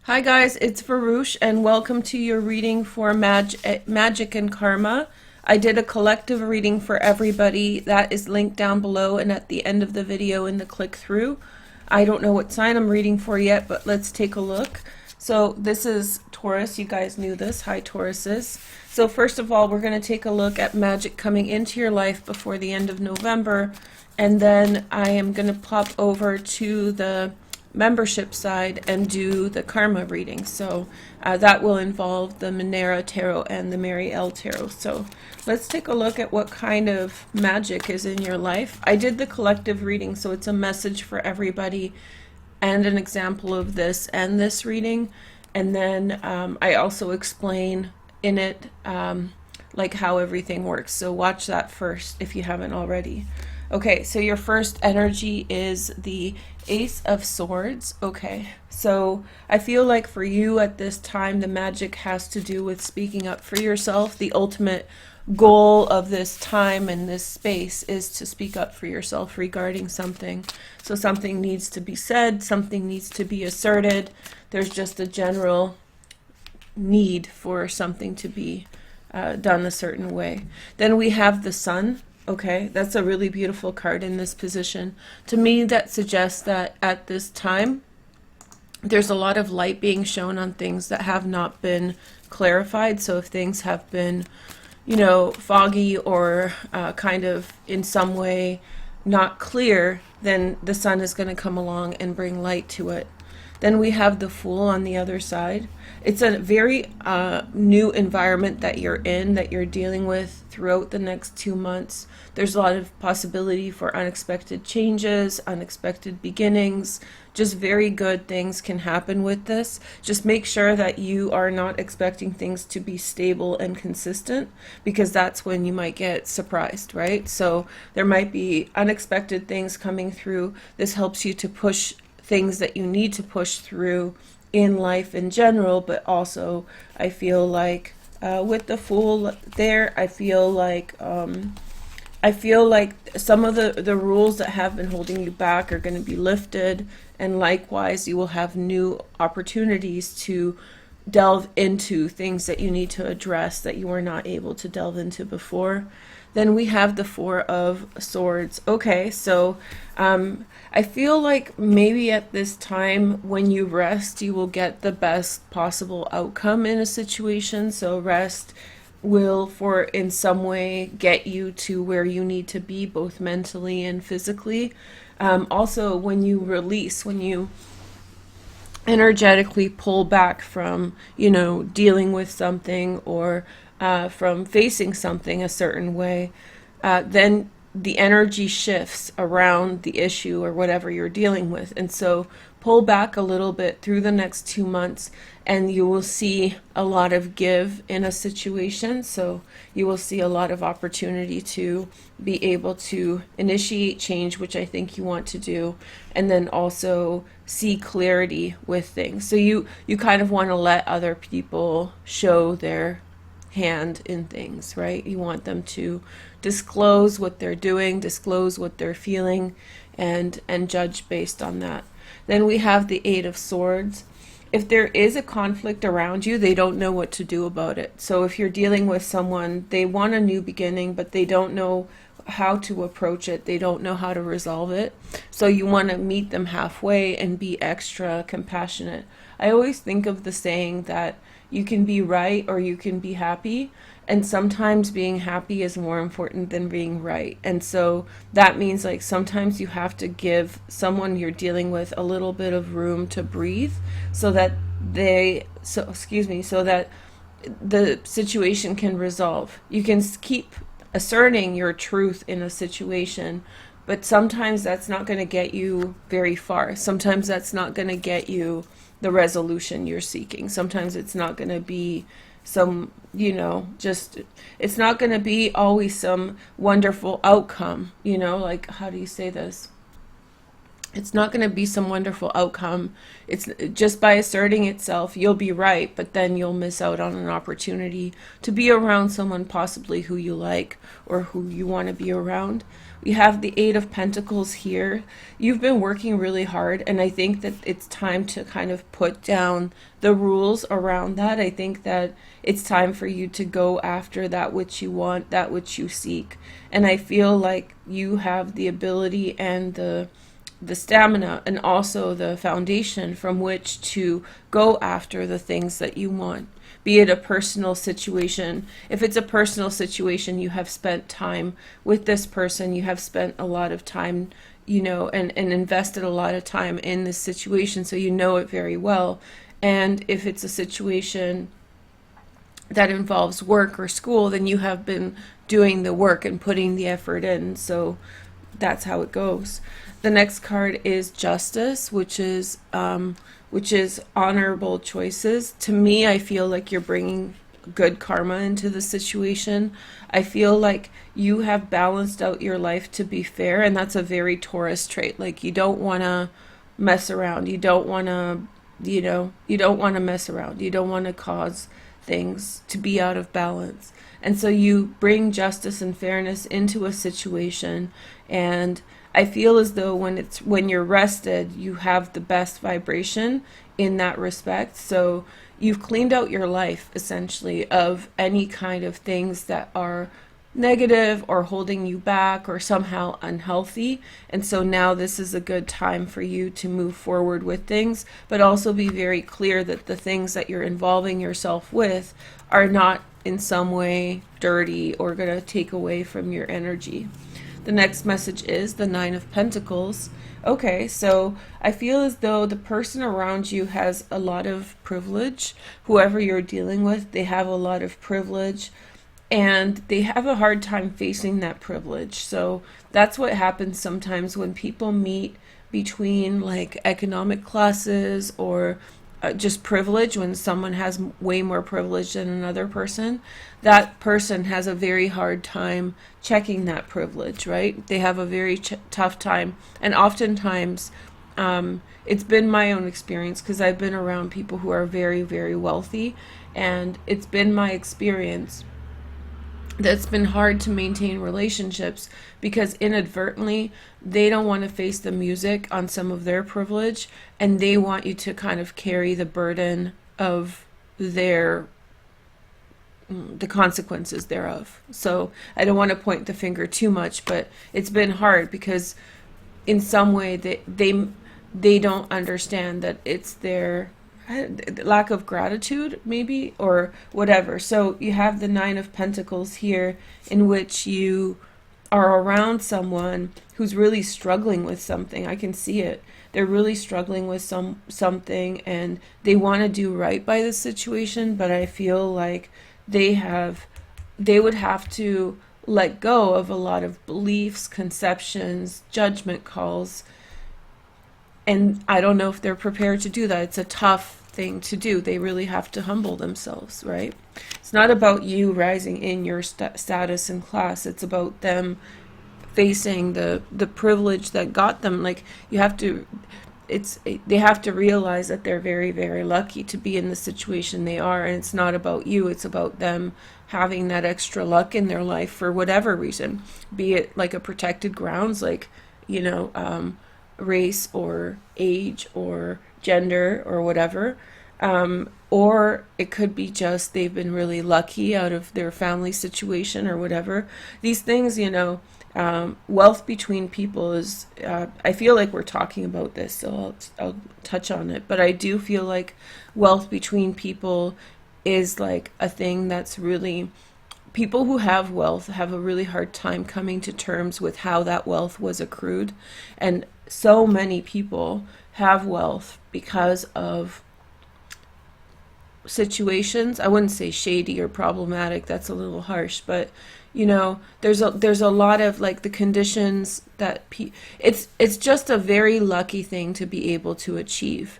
Hi guys, it's Veroosh and welcome to your reading for Magic and Karma. I did a collective reading for everybody. That is linked down below and at the end of the video in the click through. I don't know what sign I'm reading for yet, but let's take a look. So this is Taurus. You guys knew this. Hi Tauruses. So first of all, we're going to take a look at magic coming into your life before the end of November. And then I am going to pop over to the membership side and do the karma reading. So that will involve the Minera Tarot and the Mary L Tarot. So let's take a look at what kind of magic is in your life. I did the collective reading, so it's a message for everybody and an example of this and this reading. And then I also explain in it like how everything works. So watch that first if you haven't already. Okay, so your first energy is the Ace of Swords. Okay, so I feel like for you at this time, the magic has to do with speaking up for yourself. The ultimate goal of this time and this space is to speak up for yourself regarding something. So something needs to be said, something needs to be asserted. There's just a general need for something to be done a certain way. Then we have the Sun. Okay, that's a really beautiful card in this position. To me, that suggests that at this time, there's a lot of light being shown on things that have not been clarified. So if things have been, you know, foggy or kind of in some way not clear, then the Sun is going to come along and bring light to it. Then we have the Fool on the other side. It's a very new environment that you're in, that you're dealing with throughout the next 2 months. There's a lot of possibility for unexpected changes, unexpected beginnings. Just very good things can happen with this. Just make sure that you are not expecting things to be stable and consistent, because that's when you might get surprised, right? So there might be unexpected things coming through. This helps you to push things that you need to push through in life in general, but also I feel like with the Fool there, I feel like some of the rules that have been holding you back are going to be lifted, and likewise you will have new opportunities to delve into things that you need to address that you were not able to delve into before. Then we have the Four of Swords. Okay, so I feel like maybe at this time when you rest, you will get the best possible outcome in a situation. So rest will in some way get you to where you need to be, both mentally and physically. Also, when you release, when you energetically pull back from, you know, dealing with something or from facing something a certain way, then the energy shifts around the issue or whatever you're dealing with. And so pull back a little bit through the next 2 months and you will see a lot of give in a situation. So you will see a lot of opportunity to be able to initiate change, which I think you want to do, and then also see clarity with things. So you kind of want to let other people show their hand in things, right? You want them to disclose what they're doing, disclose what they're feeling, and judge based on that. Then we have the Eight of Swords. If there is a conflict around you, they don't know what to do about it. So if you're dealing with someone, they want a new beginning, but they don't know how to approach it. They don't know how to resolve it. So you want to meet them halfway and be extra compassionate. I always think of the saying that you can be right or you can be happy, and sometimes being happy is more important than being right. And so that means like sometimes you have to give someone you're dealing with a little bit of room to breathe so that so that the situation can resolve. You can keep asserting your truth in a situation, but sometimes that's not going to get you very far. Sometimes that's not going to get you the resolution you're seeking. Sometimes it's not going to be some, you know, just, it's not going to be always some wonderful outcome, you know, like, how do you say this? It's not going to be some wonderful outcome. It's just by asserting itself, you'll be right, but then you'll miss out on an opportunity to be around someone possibly who you like or who you want to be around. We have the Eight of Pentacles here. You've been working really hard, and I think that it's time to kind of put down the rules around that. I think that it's time for you to go after that which you want, that which you seek. And I feel like you have the ability and the stamina and also the foundation from which to go after the things that you want, be it a personal situation. If it's a personal situation, you have spent time with this person, you have spent a lot of time, you know, and invested a lot of time in this situation, so you know it very well. And if it's a situation that involves work or school, then you have been doing the work and putting the effort in. So that's how it goes. The next card is Justice, which is honorable choices. To me, I feel like you're bringing good karma into the situation. I feel like you have balanced out your life to be fair, and that's a very Taurus trait. Like, you don't want to mess around. You don't want to, you don't want to mess around. You don't want to cause things to be out of balance. And so you bring justice and fairness into a situation, and I feel as though when you're rested, you have the best vibration in that respect. So you've cleaned out your life essentially of any kind of things that are negative or holding you back or somehow unhealthy. And so now this is a good time for you to move forward with things, but also be very clear that the things that you're involving yourself with are not in some way dirty or going to take away from your energy. The next message is the Nine of Pentacles. Okay, so I feel as though the person around you has a lot of privilege. Whoever you're dealing with, they have a lot of privilege, and they have a hard time facing that privilege. So that's what happens sometimes when people meet between like economic classes or just privilege. When someone has way more privilege than another person, that person has a very hard time checking that privilege, right? They have a very tough time. And oftentimes, it's been my own experience because I've been around people who are very, very wealthy, and it's been my experience that's been hard to maintain relationships because inadvertently they don't want to face the music on some of their privilege, and they want you to kind of carry the burden of the consequences thereof. So I don't want to point the finger too much, but it's been hard because in some way they don't understand that it's their lack of gratitude, maybe, or whatever. So you have the Nine of Pentacles here, in which you are around someone who's really struggling with something. I can see it. They're really struggling with something, and they want to do right by the situation, but I feel like they would have to let go of a lot of beliefs, conceptions, judgment calls, and I don't know if they're prepared to do that. It's a tough thing to do. They really have to humble themselves, right? It's not about you rising in your status and class. It's about them facing the privilege that got them. Like, you have to, they have to realize that they're very, very lucky to be in the situation they are, and it's not about you. It's about them having that extra luck in their life for whatever reason, be it like a protected grounds, like, race or age or gender or whatever, or it could be just they've been really lucky out of their family situation or whatever. These things, wealth between people is, I feel like we're talking about this, so I'll touch on it, but I do feel like wealth between people is like a thing that's really, people who have wealth have a really hard time coming to terms with how that wealth was accrued. And so many people have wealth because of situations. I wouldn't say shady or problematic, that's a little harsh, but there's a lot of like the conditions that it's just a very lucky thing to be able to achieve.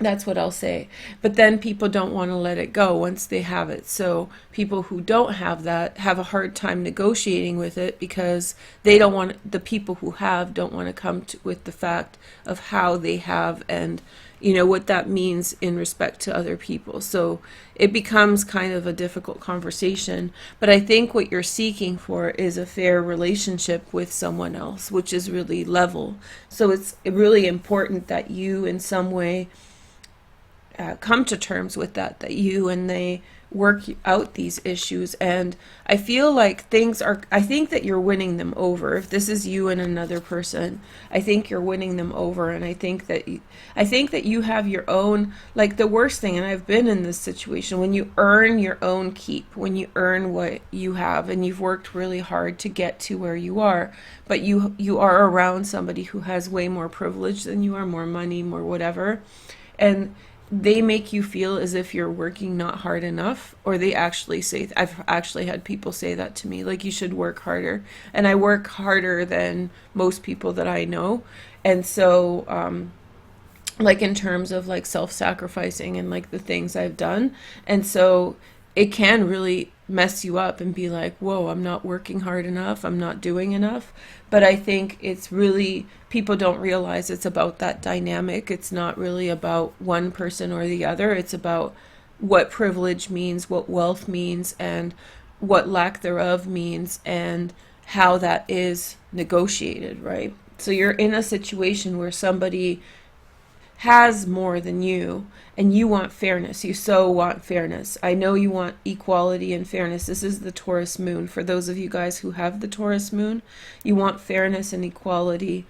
That's what I'll say. But then people don't want to let it go once they have it. So people who don't have that have a hard time negotiating with it, because they don't want, the people who have don't want to come to, with the fact of how they have, and what that means in respect to other people. So it becomes kind of a difficult conversation. But I think what you're seeking for is a fair relationship with someone else, which is really level. So it's really important that you in some way come to terms with that you and they work out these issues. And I feel like I think that you're winning them over. If this is you and another person, I think you're winning them over. And I think that you have your own, like, the worst thing, and I've been in this situation, when you earn your own keep, when you earn what you have and you've worked really hard to get to where you are, but you are around somebody who has way more privilege than you are, more money, more whatever, and they make you feel as if you're working not hard enough, or they actually say, I've actually had people say that to me, like, you should work harder. And I work harder than most people that I know. And so, like, in terms of like self-sacrificing and like the things I've done. And so it can really mess you up and be like, whoa, I'm not working hard enough, I'm not doing enough. But I think it's really, people don't realize it's about that dynamic. It's not really about one person or the other. It's about what privilege means, what wealth means, and what lack thereof means, and how that is negotiated, right? So you're in a situation where somebody has more than you, and you want fairness. You so want fairness. I know you want equality and fairness. This is the Taurus moon. For those of you guys who have the Taurus moon, you want fairness and equality,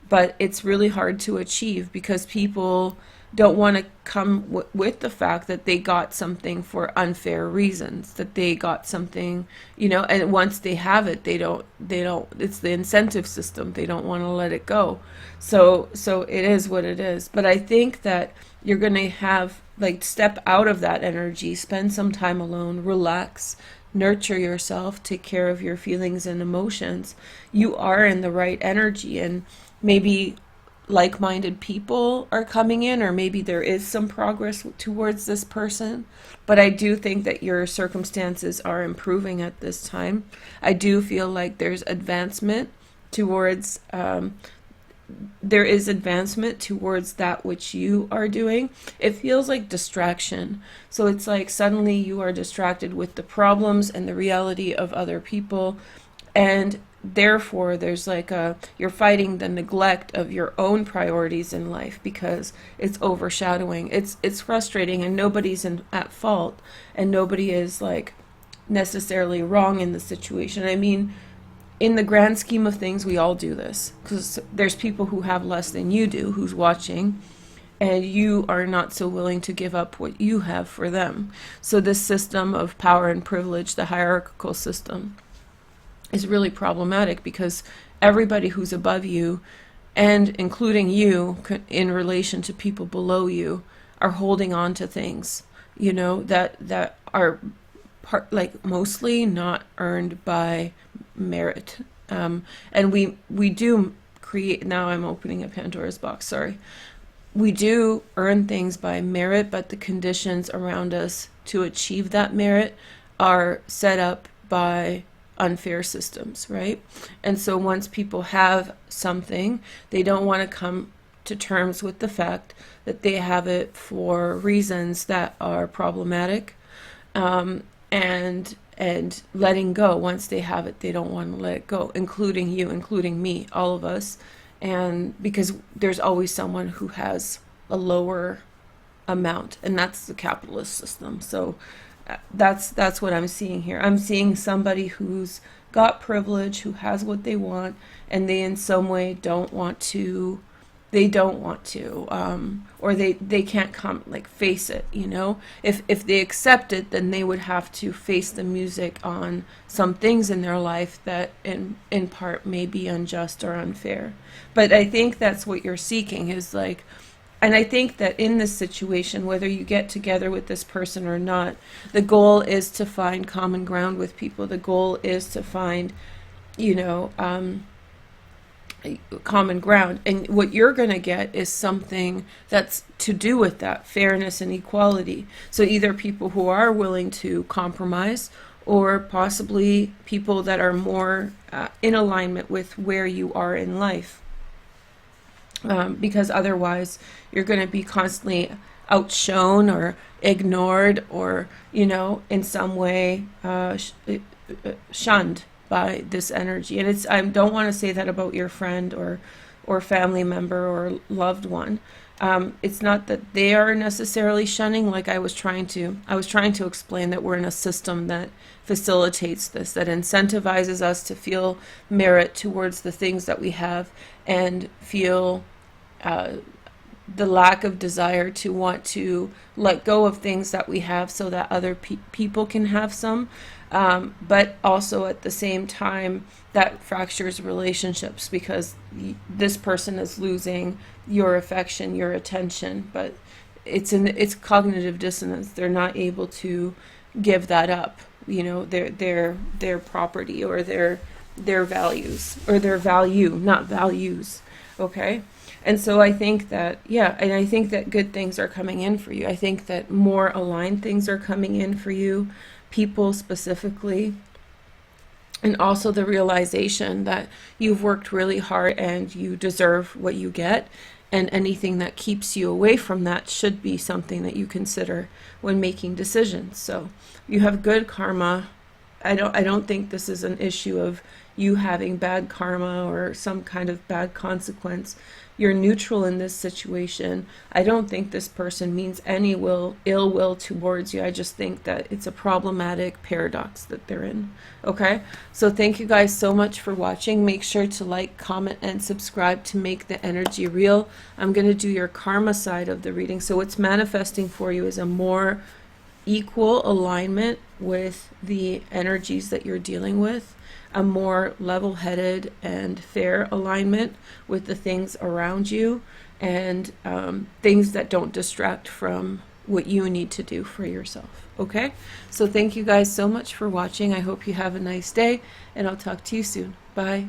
but it's really hard to achieve because people don't want to come with the fact that they got something for unfair reasons, that they got something, and once they have it, they don't, it's the incentive system. They don't want to let it go. So it is what it is. But I think that you're going to have, like, step out of that energy, spend some time alone, relax, nurture yourself, take care of your feelings and emotions. You are in the right energy, and maybe like-minded people are coming in, or maybe there is some progress towards this person. But I do think that your circumstances are improving at this time. I do feel like there's advancement towards there is advancement towards that which you are doing. It feels like distraction. So it's like suddenly you are distracted with the problems and the reality of other people, and therefore there's like you're fighting the neglect of your own priorities in life because it's overshadowing. It's frustrating, and nobody's at fault, and nobody is like necessarily wrong in the situation. I mean, in the grand scheme of things, we all do this, because there's people who have less than you do who's watching, and you are not so willing to give up what you have for them. So this system of power and privilege, the hierarchical system, is really problematic, because everybody who's above you, and including you in relation to people below you, are holding on to things, that are like mostly not earned by merit. And we do create, now I'm opening a Pandora's box, sorry. We do earn things by merit, but the conditions around us to achieve that merit are set up by unfair systems, right? And so once people have something, they don't want to come to terms with the fact that they have it for reasons that are problematic, and letting go. Once they have it, they don't want to let it go, including you, including me, all of us. And because there's always someone who has a lower amount, and that's the capitalist system. So that's what I'm seeing here. I'm seeing somebody who's got privilege, who has what they want, and they in some way don't want to, or they can't come, like, face it, if they accept it, then they would have to face the music on some things in their life that in part may be unjust or unfair. But I think that's what you're seeking, is like, and I think that in this situation, whether you get together with this person or not, the goal is to find common ground with people. The goal is to find, common ground, and what you're going to get is something that's to do with that fairness and equality. So either people who are willing to compromise, or possibly people that are more in alignment with where you are in life, because otherwise you're going to be constantly outshone or ignored, or in some way shunned by this energy. And I don't want to say that about your friend or family member or loved one. It's not that they are necessarily shunning. Like I was trying to explain that we're in a system that facilitates this, that incentivizes us to feel merit towards the things that we have, and feel the lack of desire to want to let go of things that we have so that other people can have some. But also at the same time, that fractures relationships, because this person is losing your affection, your attention, but it's cognitive dissonance. They're not able to give that up, their property, or their values, or their value, not values. Okay. And so I think that, and I think that good things are coming in for you. I think that more aligned things are coming in for you, people specifically. And also the realization that you've worked really hard and you deserve what you get. And anything that keeps you away from that should be something that you consider when making decisions. So you have good karma. I don't think this is an issue of you having bad karma or some kind of bad consequence. You're neutral in this situation. I don't think this person means any ill will towards you. I just think that it's a problematic paradox that they're in. Okay? So thank you guys so much for watching. Make sure to like, comment, and subscribe to make the energy real. I'm going to do your karma side of the reading. So what's manifesting for you is a more equal alignment with the energies that you're dealing with, a more level-headed and fair alignment with the things around you, and things that don't distract from what you need to do for yourself. Okay? So thank you guys so much for watching. I hope you have a nice day, and I'll talk to you soon. Bye.